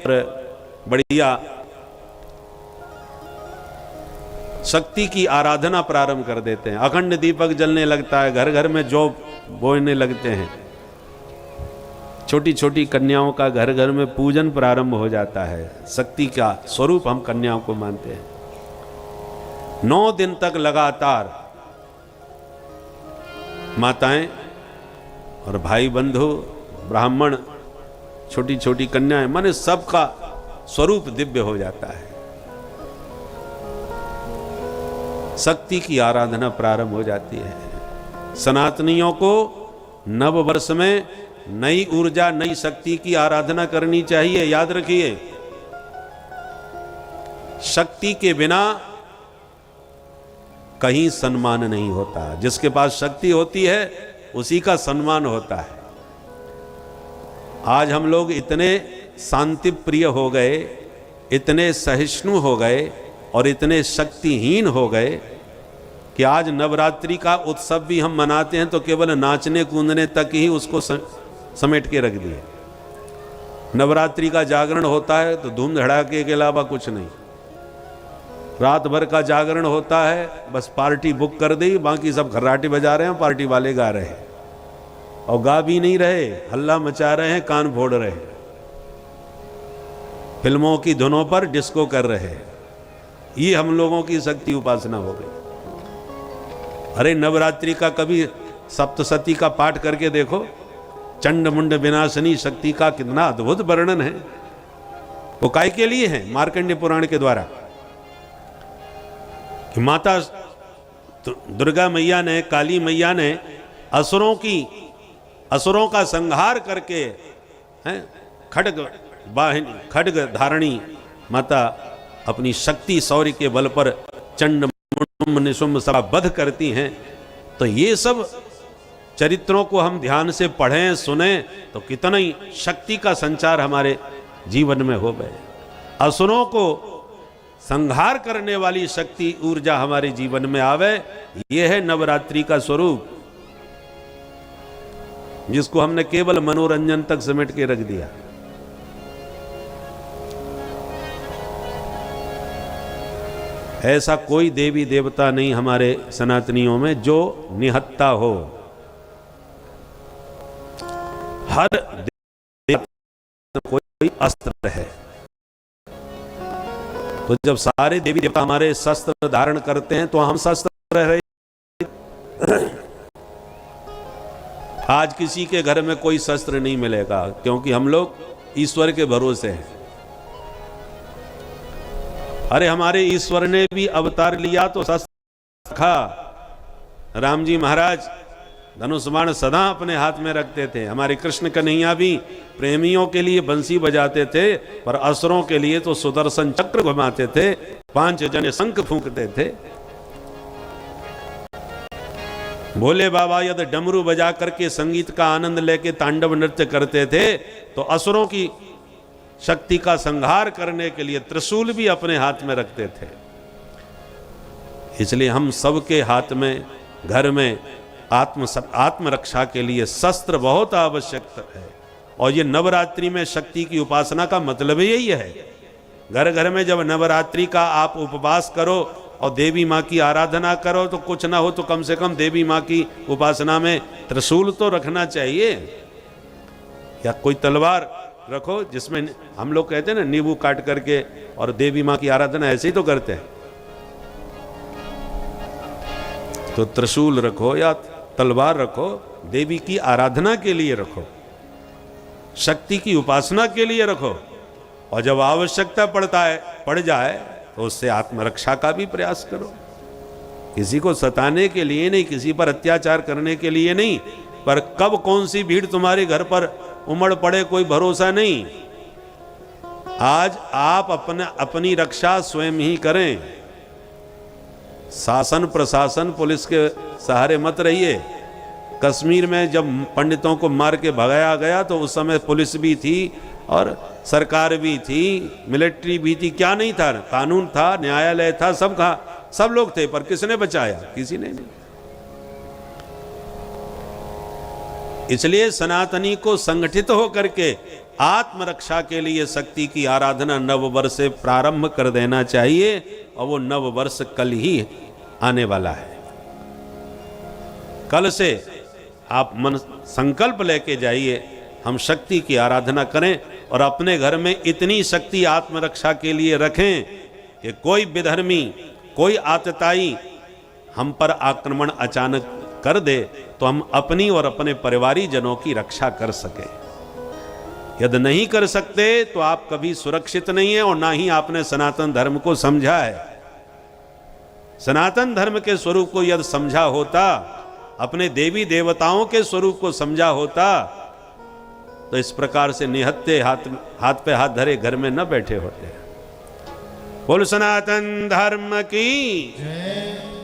बढ़िया शक्ति की आराधना प्रारंभ कर देते हैं। अखंड दीपक जलने लगता है, घर घर में जौ बोने लगते हैं, छोटी छोटी कन्याओं का घर घर में पूजन प्रारंभ हो जाता है। शक्ति का स्वरूप हम कन्याओं को मानते हैं। 9 दिन तक लगातार माताएं और भाई बंधु, ब्राह्मण, छोटी छोटी कन्याएं, माने सबका स्वरूप दिव्य हो जाता है। शक्ति की आराधना प्रारंभ हो जाती है। सनातनियों को नव वर्ष में नई ऊर्जा, नई शक्ति की आराधना करनी चाहिए। याद रखिए, शक्ति के बिना कहीं सम्मान नहीं होता। जिसके पास शक्ति होती है उसी का सम्मान होता है। आज हम लोग इतने शांति प्रिय हो गए, इतने सहिष्णु हो गए और इतने शक्तिहीन हो गए कि आज नवरात्रि का उत्सव भी हम मनाते हैं तो केवल नाचने कूदने तक ही उसको समेट के रख दिए। नवरात्रि का जागरण होता है तो धूम धड़ाके के अलावा कुछ नहीं। रात भर का जागरण होता है, बस पार्टी बुक कर दी, बाकी सब खर्राटे बजा रहे हैं, पार्टी वाले गा रहे हैं और गा भी नहीं रहे, हल्ला मचा रहे हैं, कान फोड़ रहे हैं, फिल्मों की धुनों पर डिस्को कर रहे हैं। ये हम लोगों की शक्ति उपासना हो गई। अरे नवरात्रि का कभी सप्तशती का पाठ करके देखो, चंड मुंड विनाशनी शक्ति का कितना अद्भुत वर्णन है। वो काय के लिए है? मार्कंडेय पुराण के द्वारा कि माता दुर्गा मैया ने, काली मैया ने असुरों का संहार करके खड्ग धारणी माता अपनी शक्ति शौर्य के बल पर चंड मुंड निशुंभ सब वध करती हैं। तो ये सब चरित्रों को हम ध्यान से पढ़ें, सुने तो कितना ही शक्ति का संचार हमारे जीवन में हो गए। असुरों को संहार करने वाली शक्ति ऊर्जा हमारे जीवन में आवे, यह है नवरात्रि का स्वरूप, जिसको हमने केवल मनोरंजन तक समेट के रख दिया। ऐसा कोई देवी देवता नहीं हमारे सनातनियों में जो निहत्ता हो। हर देवता कोई अस्त्र है। तो जब सारे देवी देवता हमारे शस्त्र धारण करते हैं तो हम शस्त्र रह रहे। आज किसी के घर में कोई शस्त्र नहीं मिलेगा, क्योंकि हम लोग ईश्वर के भरोसे हैं। अरे हमारे ईश्वर ने भी अवतार लिया तो शस्त्र रखा। राम जी महाराज धनुष बाण सदा अपने हाथ में रखते थे। हमारे कृष्ण कन्हैया भी प्रेमियों के लिए बंसी बजाते थे, पर असुरों के लिए तो सुदर्शन चक्र घुमाते थे, 5 जने शंख फूंकते थे। भोले बाबा यदि डमरू बजा करके संगीत का आनंद लेके तांडव नृत्य करते थे, तो असुरों की शक्ति का संहार करने के लिए त्रिशूल भी अपने हाथ में रखते थे। इसलिए हम सबके हाथ में, घर में आत्मरक्षा के लिए शस्त्र बहुत आवश्यक है। और ये नवरात्रि में शक्ति की उपासना का मतलब यही है। घर घर में जब नवरात्रि का आप उपवास करो और देवी माँ की आराधना करो, तो कुछ ना हो तो कम से कम देवी माँ की उपासना में त्रिशूल तो रखना चाहिए, या कोई तलवार रखो जिसमें हम लोग कहते हैं ना नींबू काट करके, और देवी माँ की आराधना ऐसे ही तो करते हैं। तो त्रिशूल रखो या तलवार रखो, देवी की आराधना के लिए रखो, शक्ति की उपासना के लिए रखो। और जब आवश्यकता पड़ जाए तो उससे आत्मरक्षा का भी प्रयास करो। किसी को सताने के लिए नहीं, किसी पर अत्याचार करने के लिए नहीं, पर कब कौन सी भीड़ तुम्हारे घर पर उमड़ पड़े कोई भरोसा नहीं। आज आप अपनी रक्षा स्वयं ही करें। शासन प्रशासन पुलिस के सहारे मत रहिए। कश्मीर में जब पंडितों को मार के भगाया गया तो उस समय पुलिस भी थी और सरकार भी थी, मिलिट्री भी थी, क्या नहीं था? कानून था, न्यायालय था, सब लोग थे, पर किसने बचाया? किसी ने नहीं। इसलिए सनातनी को संगठित होकर के आत्मरक्षा के लिए शक्ति की आराधना नव वर्ष से प्रारंभ कर देना चाहिए, और वो नव वर्ष कल ही आने वाला है। कल से आप मन संकल्प लेके जाइए, हम शक्ति की आराधना करें और अपने घर में इतनी शक्ति आत्मरक्षा के लिए रखें कि कोई विधर्मी, कोई आतताई हम पर आक्रमण अचानक कर दे तो हम अपनी और अपने परिवारी जनों की रक्षा कर सके। यदि नहीं कर सकते तो आप कभी सुरक्षित नहीं है और ना ही आपने सनातन धर्म को समझा है। सनातन धर्म के स्वरूप को यदि समझा होता, अपने देवी देवताओं के स्वरूप को समझा होता, तो इस प्रकार से निहत्थे हाथ पे हाथ धरे घर में न बैठे होते। बोल सनातन धर्म की जय।